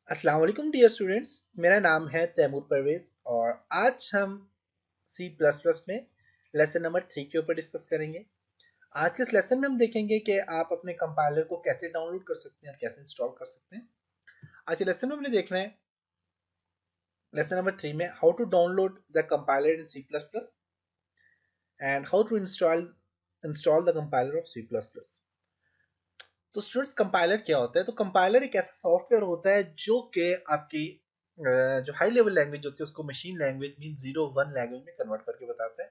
अस्सलाम वालेकुम dear students. मेरा नाम है तैमूर परवेज और आज हम सी प्लस प्लस में लेसन नंबर 3 के ऊपर डिस्कस करेंगे। आज के इस लेसन में हम देखेंगे कि आप अपने कंपाइलर को कैसे डाउनलोड कर सकते हैं और कैसे इंस्टॉल कर सकते हैं। आज के लेसन में हमने देखना है लेसन नंबर 3 में how to download the compiler in C plus plus and how to install the compiler of C plus plus. तो स्टूडेंट्स, कंपाइलर क्या होता है? तो कंपाइलर एक ऐसा सॉफ्टवेयर होता है जो कि आपकी जो हाई लेवल लैंग्वेज होती है उसको मशीन लैंग्वेज मीन 0 1 लैंग्वेज में कन्वर्ट करके बताता है।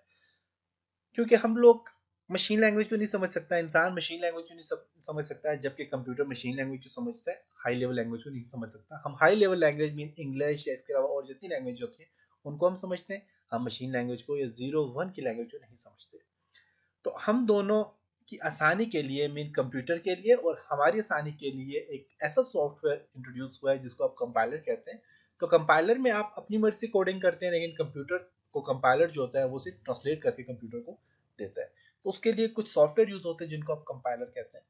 क्योंकि हम लोग मशीन लैंग्वेज को नहीं समझ सकता, इंसान मशीन लैंग्वेज को नहीं समझ सकता है, जबकि कंप्यूटर मशीन लैंग्वेज को समझता है, हाई लेवल लैंग्वेज को नहीं समझ सकता। हम high level language mean English या इसके अलावा और जितनी लैंग्वेज होती है उनको हम समझते हैं। हम मशीन लैंग्वेज को या 0 1 की लैंग्वेज को नहीं समझते। तो हम दोनों की आसानी के लिए मीन कंप्यूटर के लिए और हमारी आसानी के लिए एक ऐसा सॉफ्टवेयर इंट्रोड्यूस हुआ है जिसको आप कंपाइलर कहते हैं। तो कंपाइलर में आप अपनी मर्जी से कोडिंग करते हैं, लेकिन कंप्यूटर को कंपाइलर जो होता है वो सिर्फ ट्रांसलेट करके कंप्यूटर को देता है। तो उसके लिए कुछ सॉफ्टवेयर यूज होते हैं जिनको आप कंपाइलर कहते हैं।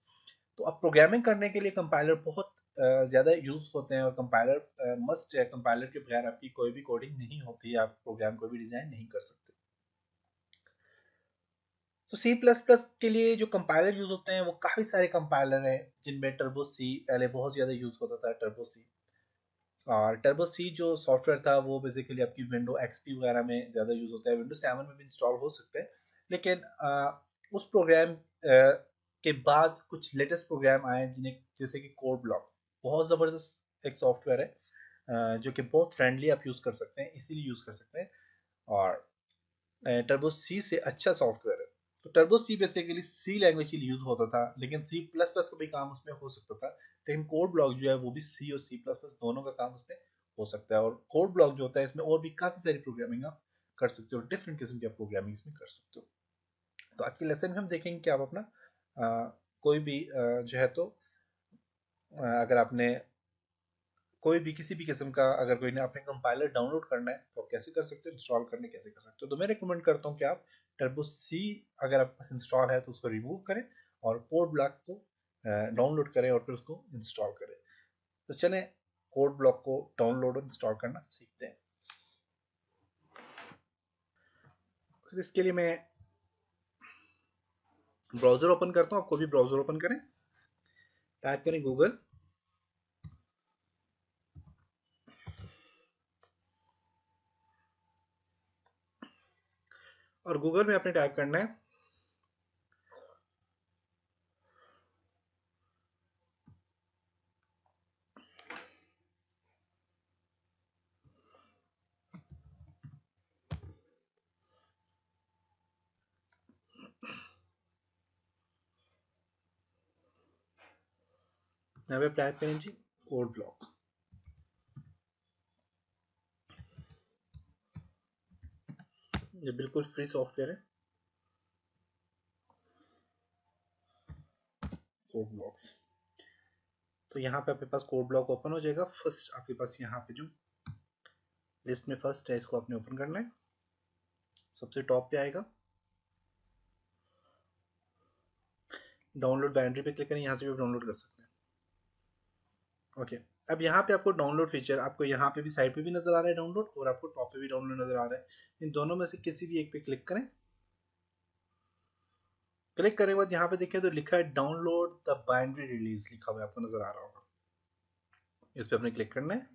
तो अब प्रोग्रामिंग करने के लिए कंपाइलर बहुत ज़्यादा यूज होते हैं और कंपाइलर मस्ट है। कंपाइलर के बगैर आपकी कोई भी कोडिंग नहीं होती है, आप प्रोग्राम को भी डिजाइन नहीं कर सकते। तो सी प्लस प्लस के लिए जो कंपाइलर यूज होते हैं वो काफी सारे कंपाइलर हैं, जिनमें टर्बो सी पहले बहुत ज्यादा यूज होता था। टर्बो सी और टर्बो सी जो सॉफ्टवेयर था वो बेसिकली आपकी विंडो एक्सपी वगैरह में ज्यादा यूज होता है। विंडो 7 में भी इंस्टॉल हो सकते हैं, लेकिन उस प्रोग्राम के बाद कुछ लेटेस्ट प्रोग्राम आए जिन्हें जैसे कि कोड ब्लॉक, बहुत जबरदस्त एक सॉफ्टवेयर है जो कि बहुत फ्रेंडली आप यूज कर सकते हैं, इसीलिए यूज कर सकते हैं। और टर्बो सी से अच्छा सॉफ्टवेयर है। तो टर्बो सी बेसिकली सी लैंग्वेज के लिए यूज होता था, लेकिन सी प्लस प्लस का भी काम उसमें हो सकता था। लेकिन कोड ब्लॉक जो है वो भी सी और सी प्लस प्लस दोनों का काम उसमें हो सकता है। और कोड ब्लॉक जो होता है इसमें और भी काफी सारी प्रोग्रामिंग आप कर सकते हो, डिफरेंट किस्म की प्रोग्रामिंग इसमें कर सकते हो। तो आज के लेसन में हम देखेंगे कि आप अपना कोई भी जो है तो अगर आपने कोई भी किसी भी किस्म का अगर कोई ने आपने कंपाइलर डाउनलोड करना है तो आप कैसे कर सकते हो, इंस्टॉल करने कैसे कर सकते हो। तो मैं रिकमेंड करता हूँ कि आप टर्बो सी अगर आपके पास इंस्टॉल है तो उसको रिमूव करें और कोड ब्लॉक को डाउनलोड करें और फिर उसको इंस्टॉल करें। तो चलें कोड ब्लॉक को डाउनलोड और इंस्टॉल करना सीखते हैं। फिर इसके लिए मैं ब्राउजर ओपन करता हूँ, आपको भी ब्राउजर ओपन करें, टाइप करें गूगल और गूगल में आपने टाइप करना है यहाँ पे टाइप करें जी कोड ब्लॉक। ये बिल्कुल फ्री सॉफ्टवेयर है, कोड ब्लॉक्स। तो यहाँ पे आपके पास कोड ब्लॉक ओपन हो जाएगा। फर्स्ट आपके पास यहाँ पे जो लिस्ट में फर्स्ट है इसको आपने ओपन करना है, सबसे टॉप पे आएगा। डाउनलोड बाइनरी पे क्लिक करें, यहाँ से भी डाउनलोड कर सकते हैं। ओके, अब यहाँ पे आपको डाउनलोड फीचर आपको यहाँ पे भी साइड पे भी नजर आ रहा है डाउनलोड, और आपको टॉप पे भी डाउनलोड नजर आ रहा है। इन दोनों में से किसी भी एक पे क्लिक करें। क्लिक करने के बाद यहाँ पे देखें तो लिखा है डाउनलोड द बाइनरी रिलीज, लिखा हुआ है, आपको नजर आ रहा होगा। इस पे आपने क्लिक करना है।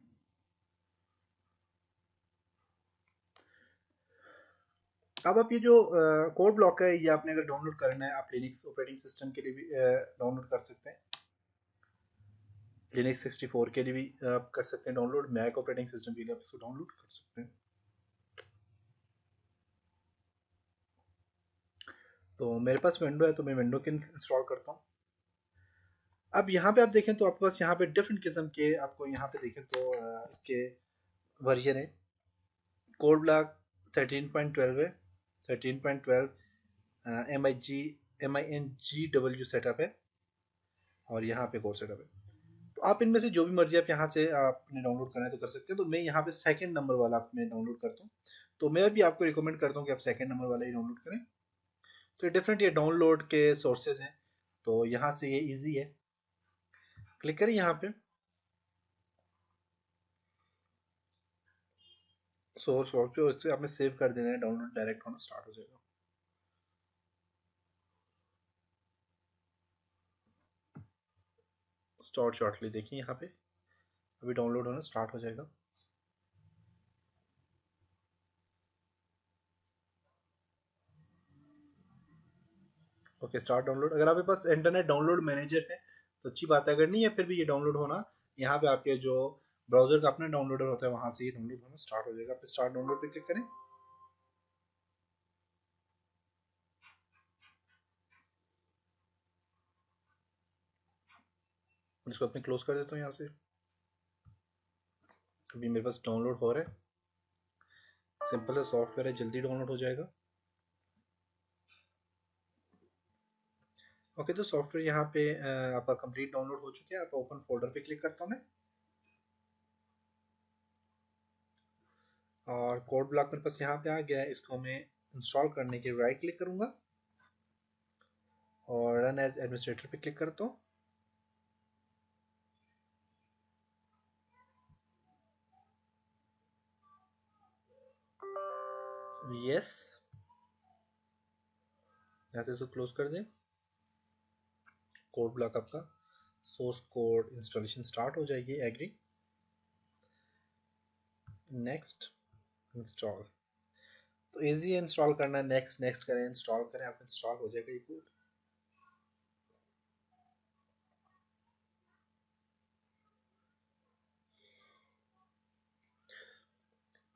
अब आप ये जो कोड ब्लॉक है ये आपने अगर डाउनलोड करना है, आप लिनक्स ऑपरेटिंग सिस्टम के लिए भी डाउनलोड कर सकते हैं। लिनक्स 64 के लिए भी आप कर सकते हैं डाउनलोड, मैक ऑपरेटिंग सिस्टम के लिए आप इसको डाउनलोड कर सकते हैं। तो मेरे पास विंडो है तो मैं विंडो के इंस्टॉल करता हूँ। अब यहाँ पे आप देखें तो आपके पास यहाँ पे डिफरेंट किस्म के, आपको यहाँ पे देखें तो इसके वर्जन है। कोड ब्लॉक 13.12 है, 13.12 MINGW सेटअप है और यहाँ पे कोड सेटअप है। तो आप इनमें से जो भी मर्जी आप यहाँ से आपने डाउनलोड करना है तो कर सकते हैं। तो मैं यहाँ पे सेकंड नंबर वाला मैं डाउनलोड करता हूँ। तो मैं भी आपको रिकमेंड करता हूँ कि आप सेकंड नंबर वाला ही डाउनलोड करें। तो डिफरेंट ये डाउनलोड के सोर्सेज हैं, तो यहाँ से ये इजी है। क्लिक करें यहाँ पे। सोर्स सॉफ्टवेयर उससे आपने सेव कर देना है, डाउनलोड डायरेक्ट होना स्टार्ट हो जाएगा। स्टार्ट शॉर्टली देखिए यहाँ पे अभी डाउनलोड होना स्टार्ट हो जाएगा। Okay start download. अगर आपके पास इंटरनेट डाउनलोड मैनेजर है तो अच्छी बात है, अगर नहीं है फिर भी ये डाउनलोड होना यहाँ पे आपके जो ब्राउजर का अपना डाउनलोडर होता है वहां से ये डाउनलोड होना स्टार्ट हो जाएगा। फिर स्टार्ट डाउनलोड पे क्लिक करें और इसको अपने क्लोज कर देता हूँ यहाँ से। अभी मेरे पास डाउनलोड हो रहा है, सिंपल है सॉफ्टवेयर है, जल्दी डाउनलोड हो जाएगा। ओके तो सॉफ्टवेयर यहाँ पे आपका कंप्लीट डाउनलोड हो चुका है। आप ओपन फोल्डर पे क्लिक करता हूँ मैं और कोड ब्लॉक मेरे पास यहाँ पे आ गया है। इसको मैं इंस्टॉल करने के राइट क्लिक करूंगा और रन एज एडमिनिस्ट्रेटर पे क्लिक करता हूँ। यस, यहाँ से इसको क्लोज कर दें। कोड ब्लॉक आपका सोर्स कोड इंस्टॉलेशन स्टार्ट हो जाएगी। Agree, next, install. तो इजी है इंस्टॉल करना। नेक्स्ट नेक्स्ट करें, इंस्टॉल करें, आप इंस्टॉल हो जाएगा ये कोड।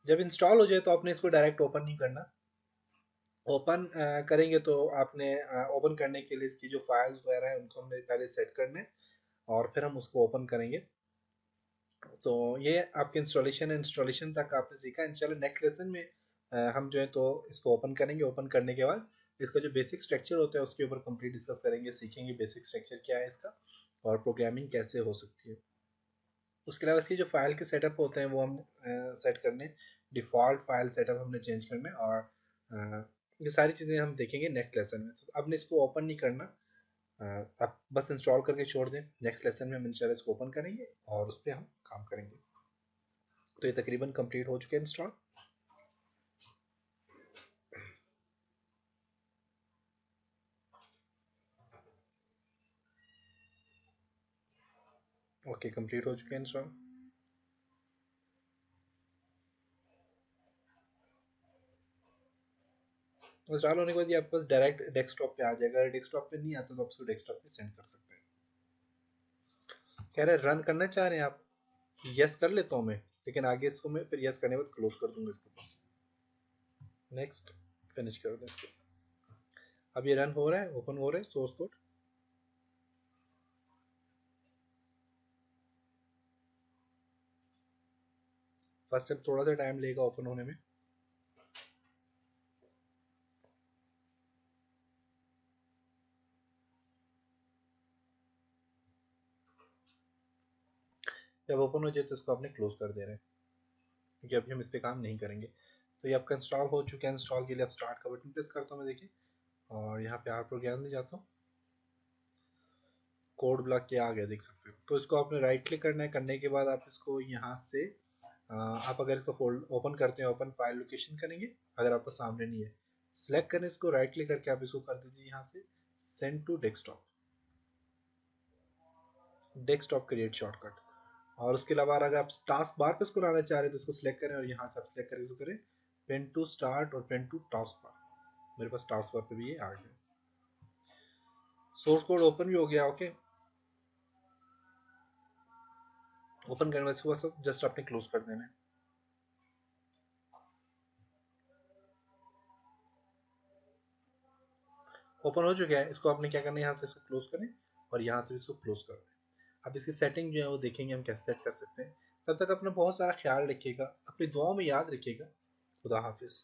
जब इंस्टॉल हो जाए तो आपने इसको डायरेक्ट ओपन नहीं करना। ओपन करेंगे तो आपने ओपन करने के लिए इसकी जो फाइल्स वगैरह है उनको हमने पहले सेट करना है और फिर हम उसको ओपन करेंगे। तो ये आपके इंस्टॉलेशन है, इंस्टॉलेशन तक आपने सीखा। इंशाल्लाह नेक्स्ट लेसन में हम जो है तो इसको ओपन करेंगे। ओपन करने के बाद इसका जो बेसिक स्ट्रक्चर होता है उसके ऊपर कंप्लीट डिस्कस करेंगे, सीखेंगे बेसिक स्ट्रक्चर क्या है इसका और प्रोग्रामिंग कैसे हो सकती है। उसके अलावा इसकी जो फाइल के सेटअप होते हैं वो हम सेट करने, डिफ़ॉल्ट फाइल सेटअप हमने चेंज करना है और ये सारी चीज़ें हम देखेंगे नेक्स्ट लेसन में। तो आपने इसको ओपन नहीं करना, आप बस इंस्टॉल करके छोड़ दें। नेक्स्ट लेसन में हम इंशाल्लाह इसको ओपन करेंगे और उस पर हम काम करेंगे। तो ये तकरीबन कंप्लीट हो चुके हैं इंस्टॉल। ओके कंप्लीट हो चुके हैं इंस्टॉल। इंस्टॉल होने के बाद ये आपके पास डायरेक्ट डेस्कटॉप पे आ जाएगा। अगर डेस्कटॉप पे नहीं आता तो आप इसको डेस्कटॉप पे सेंड कर सकते हैं। कह रहे रन करना चाह रहे हैं आप? यस कर लेता हूँ मैं, लेकिन आगे इसको मैं फिर यस करने के बाद क्लोज कर दूंगा इसको। नेक्स्ट, फिनिश कर दें इसको। अब ये रन हो रहा है, ओपन हो रहा है सोर्स कोड। फर्स्ट स्टेप थोड़ा सा टाइम लेगा ओपन होने में। जब ओपन हो जाए तो इसको आपने क्लोज कर दे रहे हैं क्योंकि अभी हम इस पर काम नहीं करेंगे। तो ये आपका इंस्टॉल हो चुका है। इंस्टॉल के लिए आप स्टार्ट का बटन प्रेस करता हूँ मैं, देखिए, और यहाँ पे आर प्रोग्राम में जाता हूँ। कोड ब्लॉक के आ गया, देख सकते हो। तो इसको आपने राइट क्लिक करना है। करने के बाद आप इसको यहाँ से आप अगर इसको फोल्ड ओपन करते हैं, ओपन फाइल लोकेशन करेंगे। अगर आपको सामने नहीं है, सिलेक्ट करें इसको, राइट क्लिक करके आप इसको कर दीजिए यहाँ से send to desktop. Desktop create shortcut. और उसके अलावा अगर आप टास्क बार पे इसको लाना चाह रहे हैं तो इसको सिलेक्ट करें और यहाँ से आप सिलेक्ट करके इसको करें पेन टू स्टार्ट और पेन टू टास्क बार। मेरे पास टास्क बार पे भी ये आ गया। सोर्स कोड ओपन भी हो गया। ओके, ओपन करने के बाद जस्ट आपने क्लोज कर देना है। ओपन हो चुका है। इसको आपने क्या करना है, यहाँ से इसको क्लोज करें और यहाँ से इसको क्लोज कर दें। अब इसकी सेटिंग जो है वो देखेंगे हम कैसे सेट कर सकते हैं। तब तक अपना बहुत सारा ख्याल रखिएगा, अपनी दुआओं में याद रखिएगा। खुदा हाफिज।